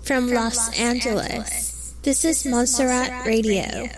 from Los Angeles. This is Montserrat Radio.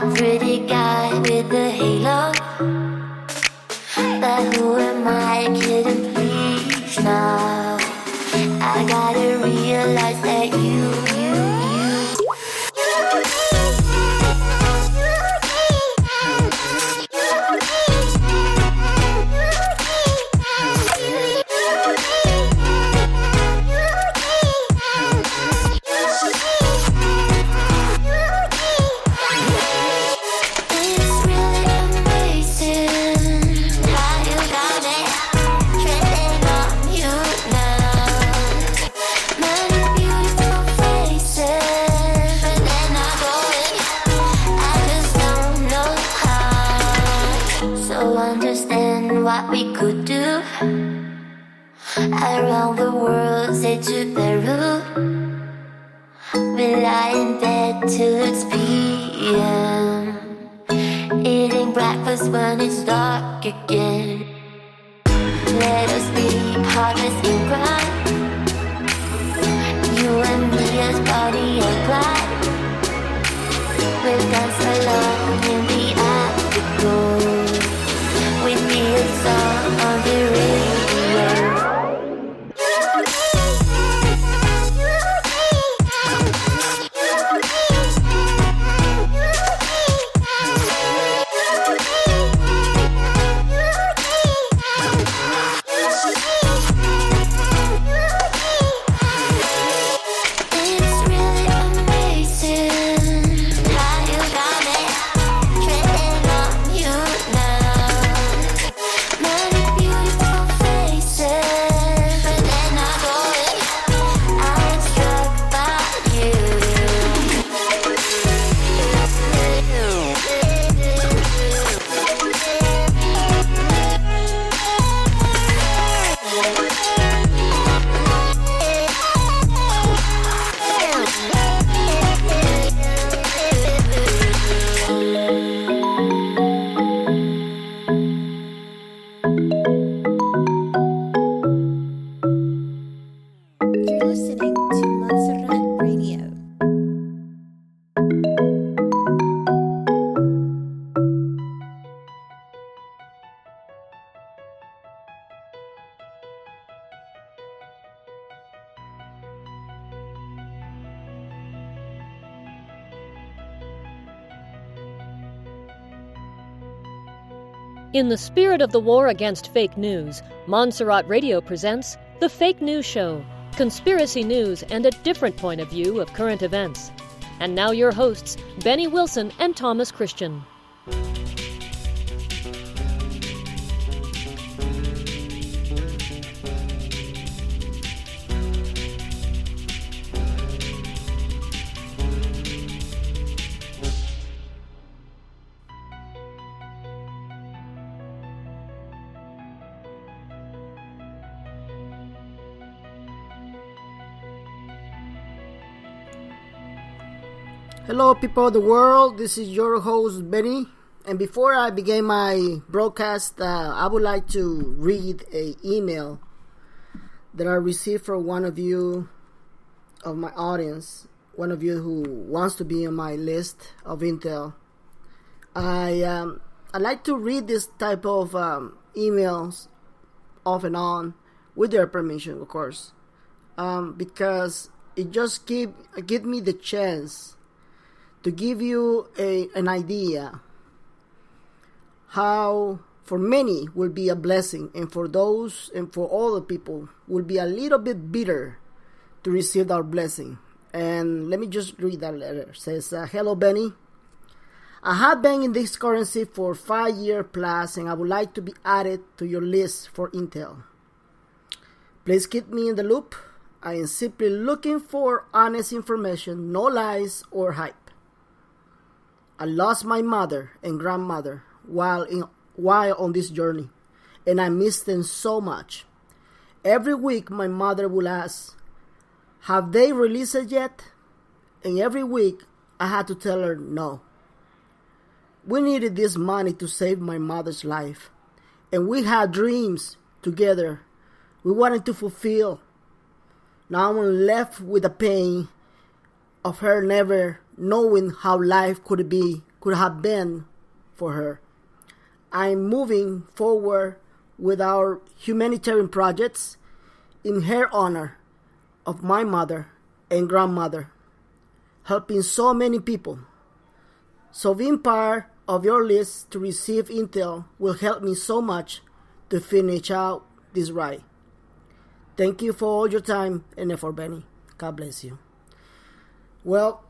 It's really In the spirit of the war against fake news, Montserrat Radio presents The Fake News Show, conspiracy news and a different point of view of current events. And now your hosts, Benny Wilson and Thomas Christian. Hello people of the world, this is your host Benny, and before I begin my broadcast, I would like to read an email that I received from one of you of my audience, one of you who wants to be on my list of Intel. I like to read this type of emails off and on with their permission, of course, because it just give me the chance to give you an idea how for many will be a blessing, and for those and for all the people will be a little bit bitter to receive our blessing. And let me just read that letter. It says, hello Benny, I have been in this currency for 5 years plus, and I would like to be added to your list for Intel. Please keep me in the loop. I am simply looking for honest information, no lies or hype. I lost my mother and grandmother while on this journey, and I miss them so much. Every week my mother will ask, have they released it yet? And every week I had to tell her no. We needed this money to save my mother's life, and we had dreams together we wanted to fulfill. Now I'm left with the pain of her never knowing how life could have been for her. I'm moving forward with our humanitarian projects in her honor of my mother and grandmother, helping so many people. So being part of your list to receive Intel will help me so much to finish out this ride. Thank you for all your time and effort, Benny. God bless you. Well,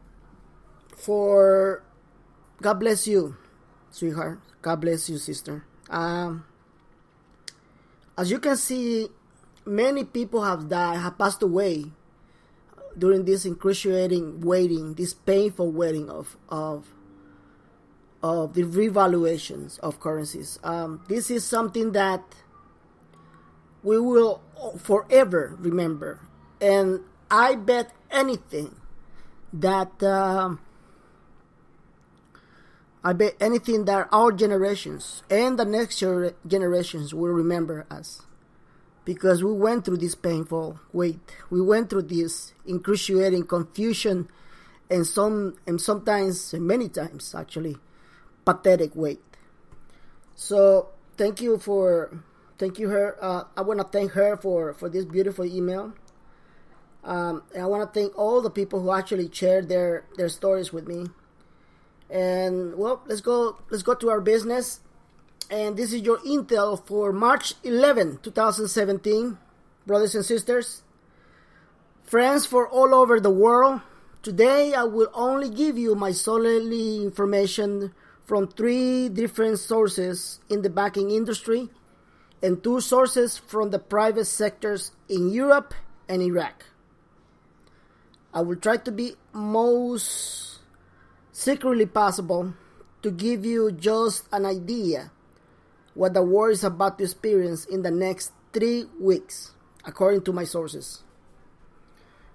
God bless you, sweetheart. God bless you, sister. As you can see, many people have passed away during this excruciating waiting, this painful waiting of the revaluations of currencies. This is something that we will forever remember, and I bet anything that our generations and the next generations will remember us, because we went through this painful wait. We went through this excruciating confusion and sometimes, many times actually, pathetic wait. So thank you her. I want to thank her for this beautiful email. And I want to thank all the people who actually shared their stories with me. And well, let's go to our business. And this is your Intel for March 11, 2017, brothers and sisters, friends for all over the world. Today I will only give you my solely information from 3 different sources in the banking industry and 2 sources from the private sectors in Europe and Iraq. I will try to be most secretly possible to give you just an idea what the world is about to experience in the next 3 weeks, according to my sources.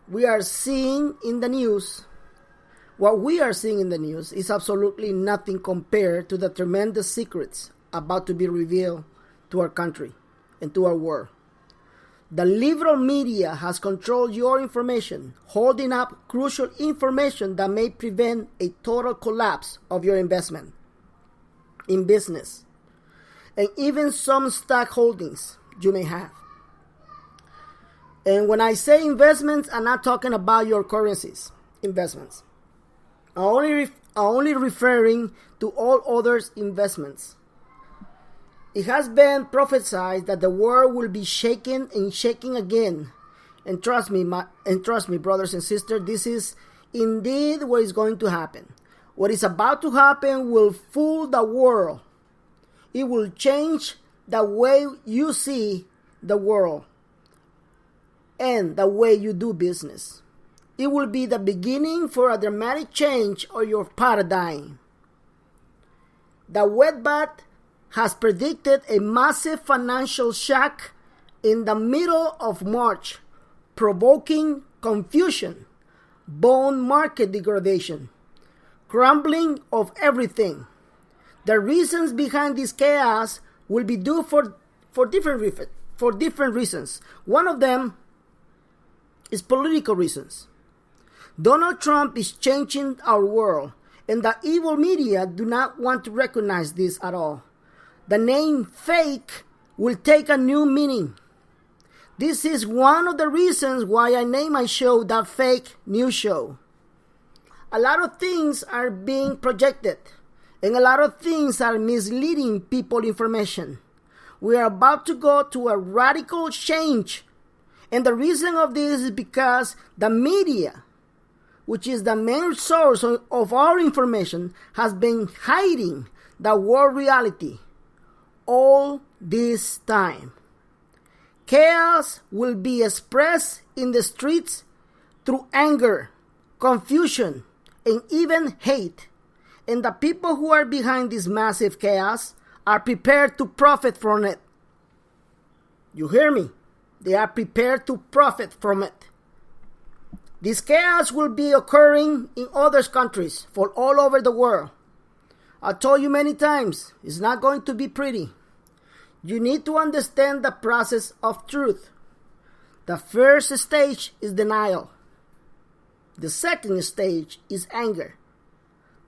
What we are seeing in the news is absolutely nothing compared to the tremendous secrets about to be revealed to our country and to our world. The liberal media has controlled your information, holding up crucial information that may prevent a total collapse of your investment in business and even some stock holdings you may have. And when I say investments, I'm not talking about your currencies investments. I'm only referring to all others investments. It has been prophesied that the world will be shaken and shaking again. And trust me, brothers and sisters, this is indeed what is going to happen. What is about to happen will fool the world. It will change the way you see the world and the way you do business. It will be the beginning for a dramatic change of your paradigm. The wetback has predicted a massive financial shock in the middle of March, provoking confusion, bond market degradation, crumbling of everything. The reasons behind this chaos will be due for different reasons. One of them is political reasons. Donald Trump is changing our world, and the evil media do not want to recognize this at all. The name fake will take a new meaning. This is one of the reasons why I named my show The Fake News Show. A lot of things are being projected, and a lot of things are misleading people information. We are about to go to a radical change, and the reason of this is because the media, which is the main source of our information, has been hiding the world reality all this time. Chaos will be expressed in the streets through anger, confusion, and even hate. And the people who are behind this massive chaos are prepared to profit from it. You hear me? They are prepared to profit from it. This chaos will be occurring in other countries for all over the world. I told you many times, it's not going to be pretty. You need to understand the process of truth. The first stage is denial. The second stage is anger.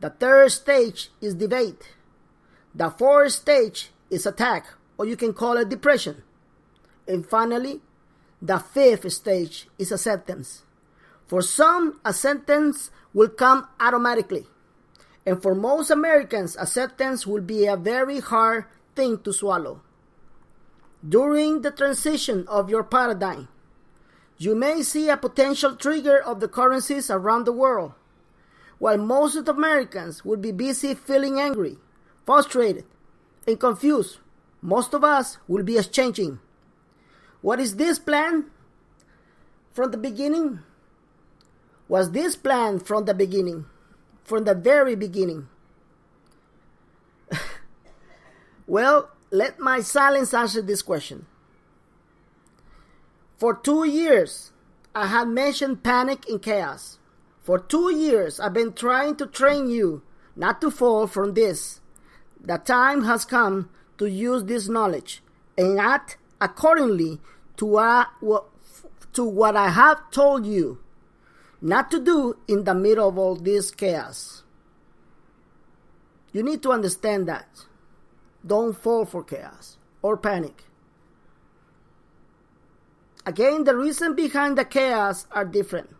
The third stage is debate. The fourth stage is attack, or you can call it depression. And finally, the fifth stage is acceptance. For some, acceptance will come automatically. And for most Americans, acceptance will be a very hard thing to swallow. During the transition of your paradigm, you may see a potential trigger of the currencies around the world. While most of the Americans will be busy feeling angry, frustrated, and confused, most of us will be exchanging. What is this plan from the beginning? Was this planned from the beginning? From the very beginning? Well, let my silence answer this question. For 2 years, I have mentioned panic and chaos. For 2 years, I've been trying to train you not to fall from this. The time has come to use this knowledge and act accordingly to what I have told you not to do in the middle of all this chaos. You need to understand that. Don't fall for chaos or panic. Again, the reasons behind the chaos are different,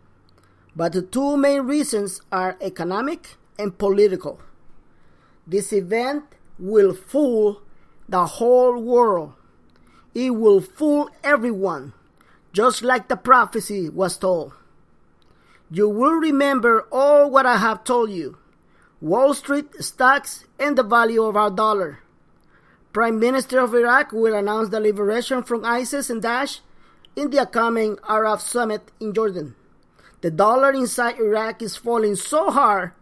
but the two main reasons are economic and political. This event will fool the whole world. It will fool everyone, just like the prophecy was told. You will remember all what I have told you. Wall Street, stocks, and the value of our dollar. Prime Minister of Iraq will announce the liberation from ISIS and Daesh in the upcoming Arab Summit in Jordan. The dollar inside Iraq is falling so hard